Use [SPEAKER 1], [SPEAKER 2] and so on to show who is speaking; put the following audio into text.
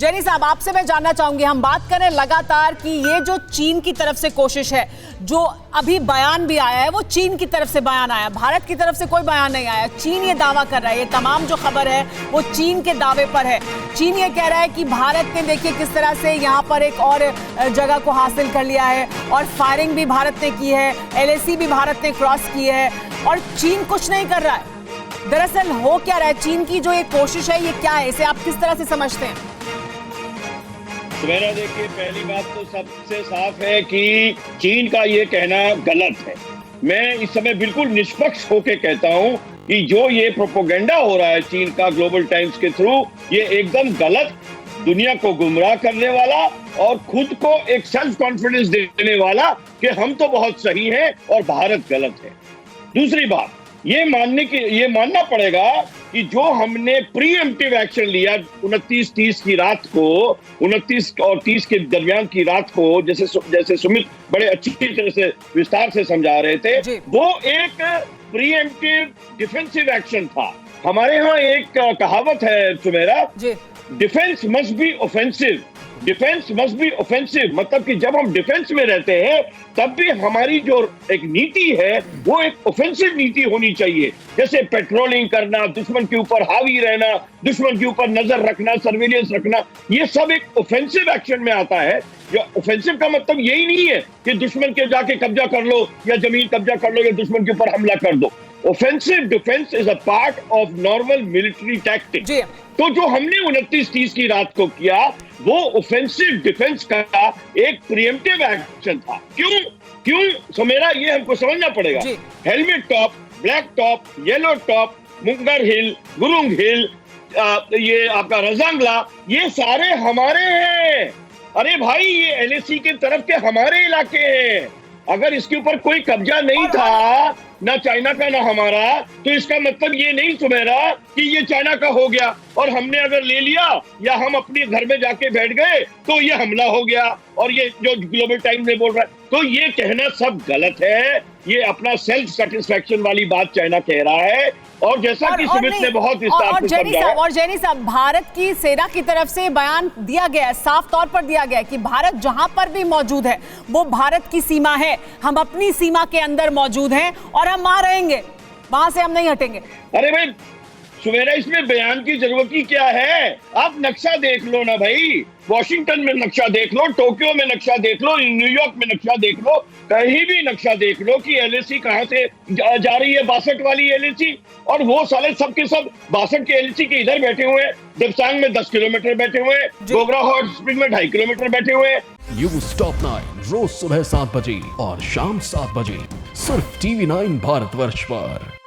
[SPEAKER 1] जैनी साहब, आपसे मैं जानना चाहूंगी, हम बात करें लगातार कि ये जो चीन की तरफ से कोशिश है, जो अभी बयान भी आया है वो चीन की तरफ से बयान आया, भारत की तरफ से कोई बयान नहीं आया। चीन ये दावा कर रहा है, ये तमाम जो खबर है वो चीन के दावे पर है। चीन ये कह रहा है कि भारत ने देखिए किस तरह से यहाँ पर एक और जगह को हासिल कर लिया है और फायरिंग भी भारत ने की है, LAC भी भारत ने क्रॉस की है और चीन कुछ नहीं कर रहा है। दरअसल हो क्या रहा है? चीन की जो ये कोशिश है ये क्या है, इसे आप किस तरह से समझते हैं?
[SPEAKER 2] मेरा देखिए, पहली बात तो सबसे साफ है कि चीन का ये कहना गलत है। मैं इस समय बिल्कुल निष्पक्ष होकर कहता हूं कि जो ये प्रोपोगेंडा हो रहा है चीन का ग्लोबल टाइम्स के थ्रू, ये एकदम गलत, दुनिया को गुमराह करने वाला और खुद को एक सेल्फ कॉन्फिडेंस देने वाला कि हम तो बहुत सही हैं और भारत गलत है। दूसरी बात, ये मानना पड़ेगा कि जो हमने प्रीएम्प्टिव एक्शन लिया 29-30 की रात को, 29 और 30 के दरमियान की रात को, जैसे सुमित बड़े अच्छी तरह से विस्तार से समझा रहे थे, वो एक प्रीएम्प्टिव डिफेंसिव एक्शन था। हमारे यहाँ एक कहावत है सुमेरा, defence must be offensive. Defence must be offensive मतलब कि जब हम डिफेंस में रहते हैं तब भी हमारी जो एक नीति है वो एक ऑफेंसिव नीति होनी चाहिए। जैसे पेट्रोलिंग करना, दुश्मन के ऊपर हावी रहना, दुश्मन के ऊपर नजर रखना, सर्विलेंस रखना, ये सब एक ऑफेंसिव एक्शन में आता है। जो ऑफेंसिव का मतलब यही नहीं है कि दुश्मन के जाके कब्जा कर लो या जमीन कब्जा कर लो या दुश्मन के ऊपर हमला कर दो। Offensive defence is a part of normal military tactics. तो जो हमने 29-30 की रात को किया वो ऑफेंसिव डिफेंस का एक प्रीएम्प्टिव एक्शन था। क्यों सुमेरा, ये हमको समझना पड़ेगा। Helmet Top, Black Top, Yellow Top, Magar Hill, Gurung Hill, ये आपका रजांगला, ये सारे हमारे हैं। अरे भाई, ये LAC के तरफ के हमारे इलाके हैं। अगर इसके ऊपर कोई कब्जा नहीं था, ना चाइना का ना हमारा, तो इसका मतलब ये नहीं सुमेरा कि ये चाइना का हो गया और हमने अगर ले लिया या हम अपने घर में जाके बैठ गए तो ये हमला हो गया और ये जो ग्लोबल टाइम्स ने बोल रहा है, तो ये कहना सब गलत है। ये अपना सेल्फ सेटिस्फैक्शन वाली बात चाइना कह रहा है। और जैसा कि सुमित ने बहुत विस्तार से समझाया,
[SPEAKER 1] और जैनी साहब, भारत की सेना की तरफ से बयान दिया गया है, साफ तौर पर दिया गया है कि भारत जहां पर भी मौजूद है वो भारत की सीमा है, हम अपनी सीमा के अंदर मौजूद हैं और हम वहां रहेंगे, वहां से हम नहीं हटेंगे।
[SPEAKER 2] अरे भाई सुमेरा, इसमें बयान की जरूरत ही क्या है? आप नक्शा देख लो ना भाई, वॉशिंगटन में नक्शा देख लो, टोक्यो में नक्शा देख लो, न्यूयॉर्क में नक्शा देख लो, कहीं भी नक्शा देख लो कि LAC कहां से जा रही है, 62 वाली LAC, और वो साले सब के सब 62 के LAC के इधर बैठे हुए हैं, देवसांग में 10 किलोमीटर बैठे हुए हैं, गोगरा हॉट स्प्रिंग में 2.5 किलोमीटर बैठे हुए हैं।
[SPEAKER 3] न्यूज़ टॉप 9 रोज सुबह 7 बजे और शाम 7 बजे सिर्फ TV9 भारतवर्ष पर।